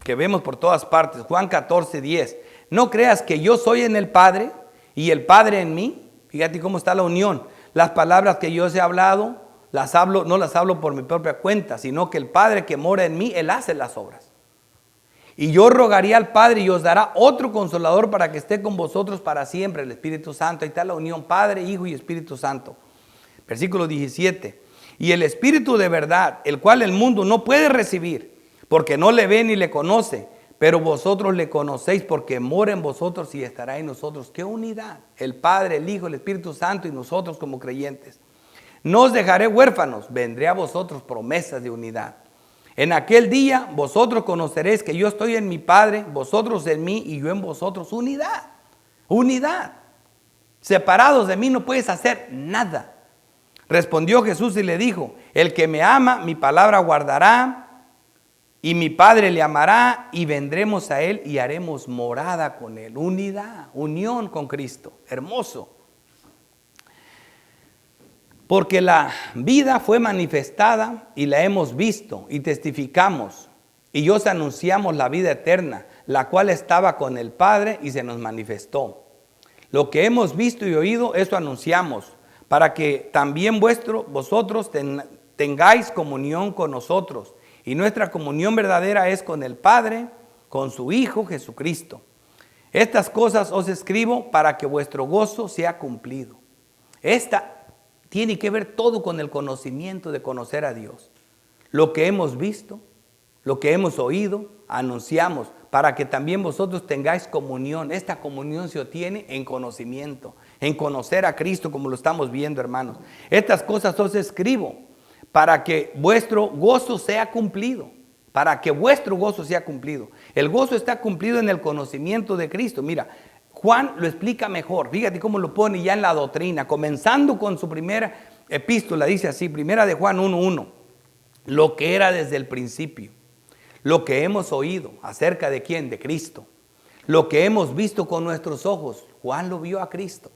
A: que vemos por todas partes, Juan 14:10. No creas que yo soy en el Padre y el Padre en mí. Fíjate cómo está la unión. Las palabras que yo os he hablado, no las hablo por mi propia cuenta, sino que el Padre que mora en mí, Él hace las obras. Y yo rogaría al Padre y os dará otro consolador para que esté con vosotros para siempre, el Espíritu Santo. Ahí está la unión, Padre, Hijo y Espíritu Santo. Versículo 17. Y el Espíritu de verdad, el cual el mundo no puede recibir, porque no le ve ni le conoce, pero vosotros le conocéis porque mora en vosotros y estará en nosotros. ¡Qué unidad! El Padre, el Hijo, el Espíritu Santo y nosotros como creyentes. No os dejaré huérfanos, vendré a vosotros, promesas de unidad. En aquel día vosotros conoceréis que yo estoy en mi Padre, vosotros en mí y yo en vosotros. Unidad, unidad. Separados de mí no puedes hacer nada. Respondió Jesús y le dijo, el que me ama, mi palabra guardará, y mi Padre le amará, y vendremos a él y haremos morada con él. Unidad, unión con Cristo. Hermoso. Porque la vida fue manifestada y la hemos visto y testificamos. Y os anunciamos la vida eterna, la cual estaba con el Padre y se nos manifestó. Lo que hemos visto y oído, eso anunciamos, para que también vosotros tengáis comunión con nosotros. Y nuestra comunión verdadera es con el Padre, con su Hijo Jesucristo. Estas cosas os escribo para que vuestro gozo sea cumplido. Esta tiene que ver todo con el conocimiento de conocer a Dios. Lo que hemos visto, lo que hemos oído, anunciamos para que también vosotros tengáis comunión. Esta comunión se obtiene en conocimiento, en conocer a Cristo como lo estamos viendo, hermanos. Estas cosas os escribo para que vuestro gozo sea cumplido. Para que vuestro gozo sea cumplido. El gozo está cumplido en el conocimiento de Cristo. Mira, Juan lo explica mejor. Fíjate cómo lo pone ya en la doctrina. Comenzando con su primera epístola, dice así, primera de Juan 1:1. Lo que era desde el principio. Lo que hemos oído acerca de quién, de Cristo. Lo que hemos visto con nuestros ojos. Juan lo vio a Cristo.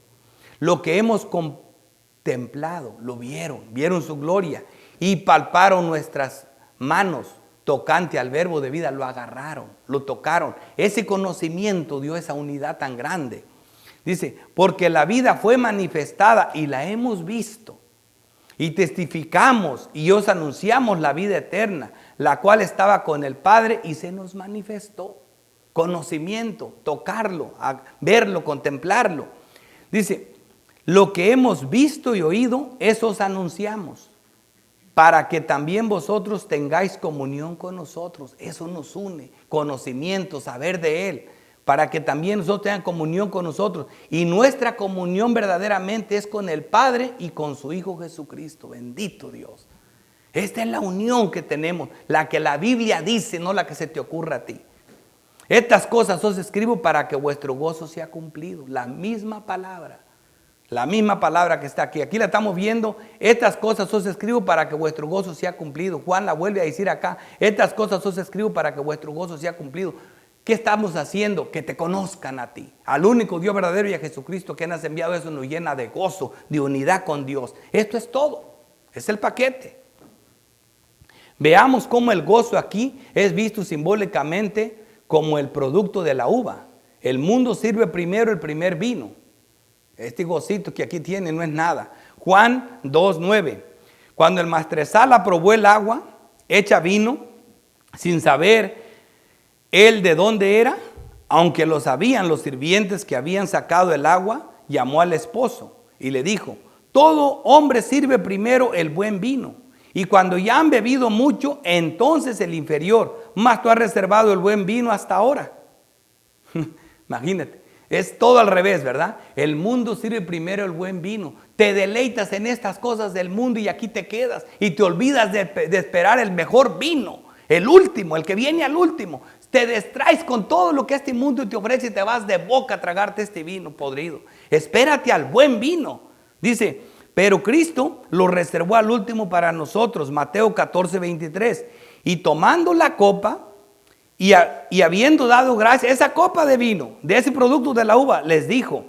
A: Lo que hemos contemplado, lo vieron su gloria. Y palparon nuestras manos. Tocante al verbo de vida, lo agarraron, lo tocaron. Ese conocimiento dio esa unidad tan grande. Dice, porque la vida fue manifestada y la hemos visto. Y testificamos y os anunciamos la vida eterna, la cual estaba con el Padre y se nos manifestó. Conocimiento, tocarlo, verlo, contemplarlo. Dice, lo que hemos visto y oído, eso os anunciamos. Para que también vosotros tengáis comunión con nosotros. Eso nos une, conocimiento, saber de Él. Para que también nosotros tengan comunión con nosotros. Y nuestra comunión verdaderamente es con el Padre y con su Hijo Jesucristo. Bendito Dios. Esta es la unión que tenemos, la que la Biblia dice, no la que se te ocurra a ti. Estas cosas os escribo para que vuestro gozo sea cumplido. La misma palabra. La misma palabra que está aquí. Aquí la estamos viendo. Estas cosas os escribo para que vuestro gozo sea cumplido. Juan la vuelve a decir acá. Estas cosas os escribo para que vuestro gozo sea cumplido. ¿Qué estamos haciendo? Que te conozcan a ti. Al único Dios verdadero y a Jesucristo que has enviado. Eso nos llena de gozo, de unidad con Dios. Esto es todo. Es el paquete. Veamos cómo el gozo aquí es visto simbólicamente como el producto de la uva. El mundo sirve primero el primer vino. Este gocito que aquí tiene no es nada. Juan 2:9. Cuando el maestresala probó el agua hecha vino, sin saber él de dónde era, aunque lo sabían los sirvientes que habían sacado el agua, llamó al esposo y le dijo, todo hombre sirve primero el buen vino, y cuando ya han bebido mucho, entonces el inferior, mas tú has reservado el buen vino hasta ahora. Imagínate. Es todo al revés, ¿verdad? El mundo sirve primero el buen vino. Te deleitas en estas cosas del mundo y aquí te quedas. Y te olvidas de esperar el mejor vino. El último, el que viene al último. Te distraes con todo lo que este mundo te ofrece y te vas de boca a tragarte este vino podrido. Espérate al buen vino. Dice, pero Cristo lo reservó al último para nosotros. Mateo 14:23. Y tomando la copa... Y habiendo dado gracias, esa copa de vino, de ese producto de la uva, les dijo,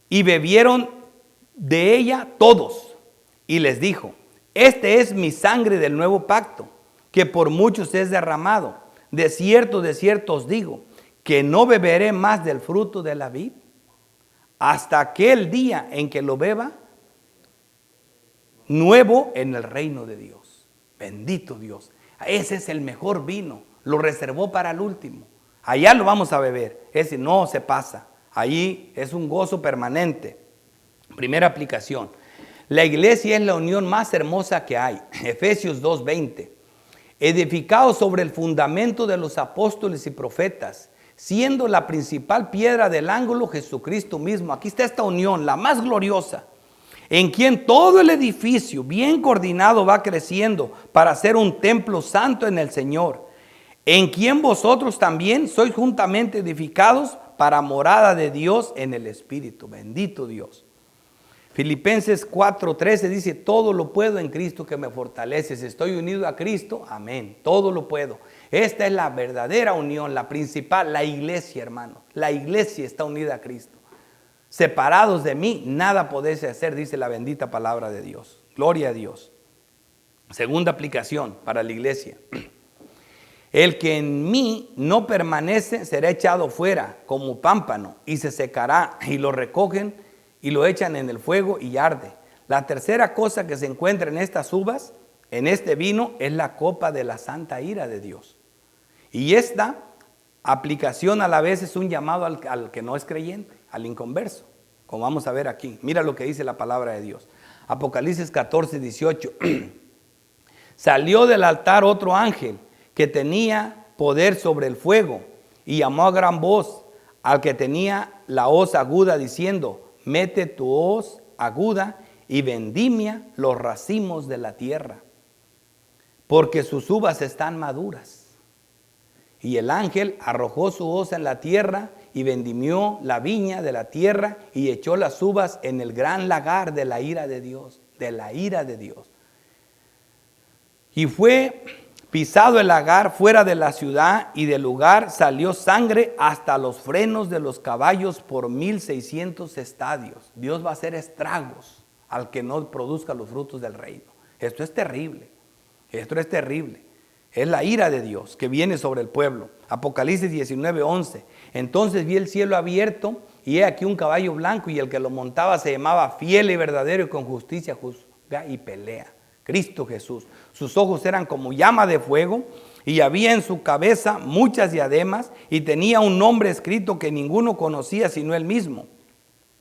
A: y bebieron de ella todos. Y les dijo, este es mi sangre del nuevo pacto, que por muchos es derramado. De cierto os digo, que no beberé más del fruto de la vid, hasta aquel día en que lo beba, nuevo en el reino de Dios. Bendito Dios. Ese es el mejor vino. Lo reservó para el último. Allá lo vamos a beber. Ese no se pasa. Allí es un gozo permanente. Primera aplicación. La iglesia es la unión más hermosa que hay. Efesios 2:20. Edificado sobre el fundamento de los apóstoles y profetas, siendo la principal piedra del ángulo Jesucristo mismo. Aquí está esta unión, la más gloriosa, en quien todo el edificio bien coordinado va creciendo para ser un templo santo en el Señor, en quien vosotros también sois juntamente edificados para morada de Dios en el Espíritu. Bendito Dios. Filipenses 4:13 dice, todo lo puedo en Cristo que me fortalece. Si estoy unido a Cristo, amén, todo lo puedo. Esta es la verdadera unión, la principal, la iglesia, hermano. La iglesia está unida a Cristo. Separados de mí, nada podéis hacer, dice la bendita palabra de Dios. Gloria a Dios. Segunda aplicación para la iglesia. El que en mí no permanece será echado fuera como pámpano y se secará, y lo recogen y lo echan en el fuego y arde. La tercera cosa que se encuentra en estas uvas, en este vino, es la copa de la santa ira de Dios. Y esta aplicación a la vez es un llamado al que no es creyente, al inconverso, como vamos a ver aquí. Mira lo que dice la palabra de Dios. Apocalipsis 14:18. Salió del altar otro ángel que tenía poder sobre el fuego y llamó a gran voz al que tenía la hoz aguda diciendo, mete tu hoz aguda y vendimia los racimos de la tierra, porque sus uvas están maduras. Y el ángel arrojó su hoz en la tierra y vendimió la viña de la tierra y echó las uvas en el gran lagar de la ira de Dios, de la ira de Dios. Y fue pisado el lagar fuera de la ciudad, y del lugar salió sangre hasta los frenos de los caballos por 1600 estadios. Dios va a hacer estragos al que no produzca los frutos del reino. Esto es terrible. Esto es terrible. Es la ira de Dios que viene sobre el pueblo. Apocalipsis 19:11. Entonces vi el cielo abierto y he aquí un caballo blanco, y el que lo montaba se llamaba Fiel y Verdadero, y con justicia juzga y pelea. Cristo Jesús. Sus ojos eran como llama de fuego, y había en su cabeza muchas diademas, y tenía un nombre escrito que ninguno conocía sino él mismo.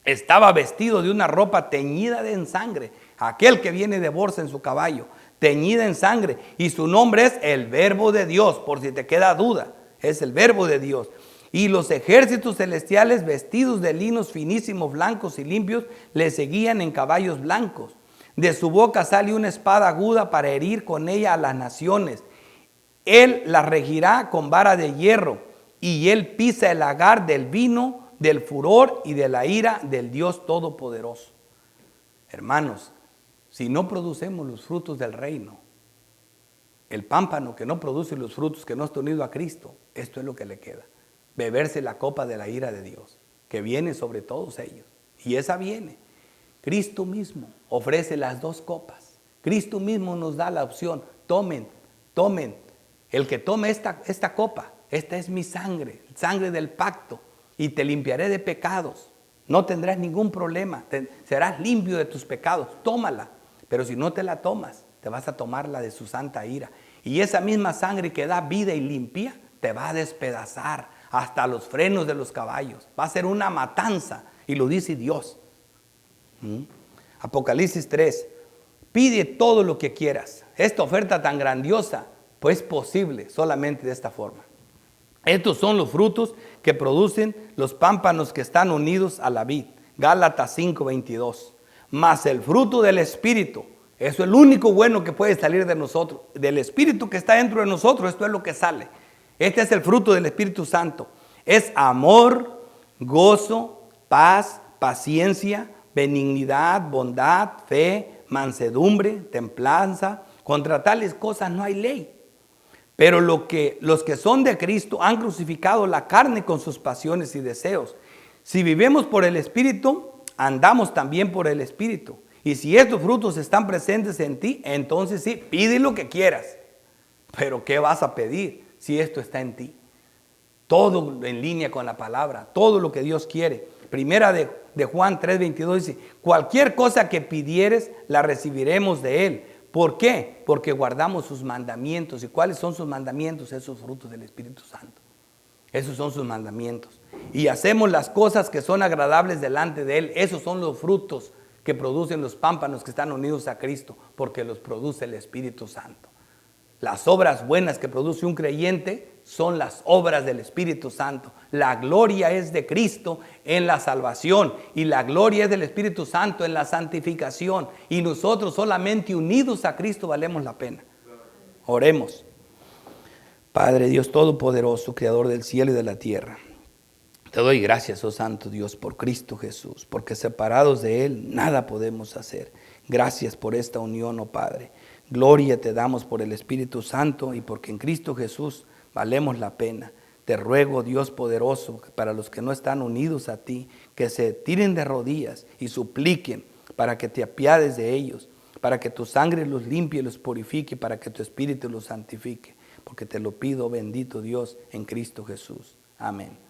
A: Estaba vestido de una ropa teñida en sangre, aquel que viene de borsa en su caballo, teñida en sangre, y su nombre es el Verbo de Dios, por si te queda duda, es el Verbo de Dios. Y los ejércitos celestiales, vestidos de linos finísimos, blancos y limpios, le seguían en caballos blancos. De su boca sale una espada aguda para herir con ella a las naciones. Él las regirá con vara de hierro, y él pisa el lagar del vino, del furor y de la ira del Dios Todopoderoso. Hermanos, si no producemos los frutos del reino, el pámpano que no produce los frutos, que no está unido a Cristo, esto es lo que le queda. Beberse la copa de la ira de Dios, que viene sobre todos ellos. Y esa viene. Cristo mismo ofrece las dos copas. Cristo mismo nos da la opción. Tomen, tomen. El que tome esta copa, esta es mi sangre, sangre del pacto, y te limpiaré de pecados. No tendrás ningún problema, serás limpio de tus pecados. Tómala, pero si no te la tomas, te vas a tomar la de su santa ira. Y esa misma sangre que da vida y limpia, te va a despedazar hasta los frenos de los caballos. Va a ser una matanza, y lo dice Dios. Apocalipsis 3. Pide todo lo que quieras. Esta oferta tan grandiosa, pues posible solamente de esta forma. Estos son los frutos que producen los pámpanos que están unidos a la vid. Gálatas 5:22. Mas el fruto del Espíritu, eso es lo único bueno que puede salir de nosotros. Del Espíritu que está dentro de nosotros, esto es lo que sale. Este es el fruto del Espíritu Santo. Es amor, gozo, paz, paciencia, benignidad, bondad, fe, mansedumbre, templanza. Contra tales cosas no hay ley. Pero los que son de Cristo han crucificado la carne con sus pasiones y deseos. Si vivimos por el Espíritu, andamos también por el Espíritu. Y si estos frutos están presentes en ti, entonces sí, pide lo que quieras. Pero ¿qué vas a pedir si esto está en ti? Todo en línea con la palabra, todo lo que Dios quiere. Primera de Juan 3:22 dice, cualquier cosa que pidieres, la recibiremos de Él. ¿Por qué? Porque guardamos sus mandamientos. ¿Y cuáles son sus mandamientos? Esos frutos del Espíritu Santo. Esos son sus mandamientos. Y hacemos las cosas que son agradables delante de Él. Esos son los frutos que producen los pámpanos que están unidos a Cristo, porque los produce el Espíritu Santo. Las obras buenas que produce un creyente son las obras del Espíritu Santo. La gloria es de Cristo en la salvación y la gloria es del Espíritu Santo en la santificación. Y nosotros solamente unidos a Cristo valemos la pena. Oremos. Padre Dios Todopoderoso, Creador del cielo y de la tierra, te doy gracias, oh Santo Dios, por Cristo Jesús, porque separados de Él nada podemos hacer. Gracias por esta unión, oh Padre. Gloria te damos por el Espíritu Santo y porque en Cristo Jesús valemos la pena. Te ruego, Dios poderoso, para los que no están unidos a ti, que se tiren de rodillas y supliquen para que te apiades de ellos, para que tu sangre los limpie y los purifique, para que tu Espíritu los santifique. Porque te lo pido, bendito Dios, en Cristo Jesús. Amén.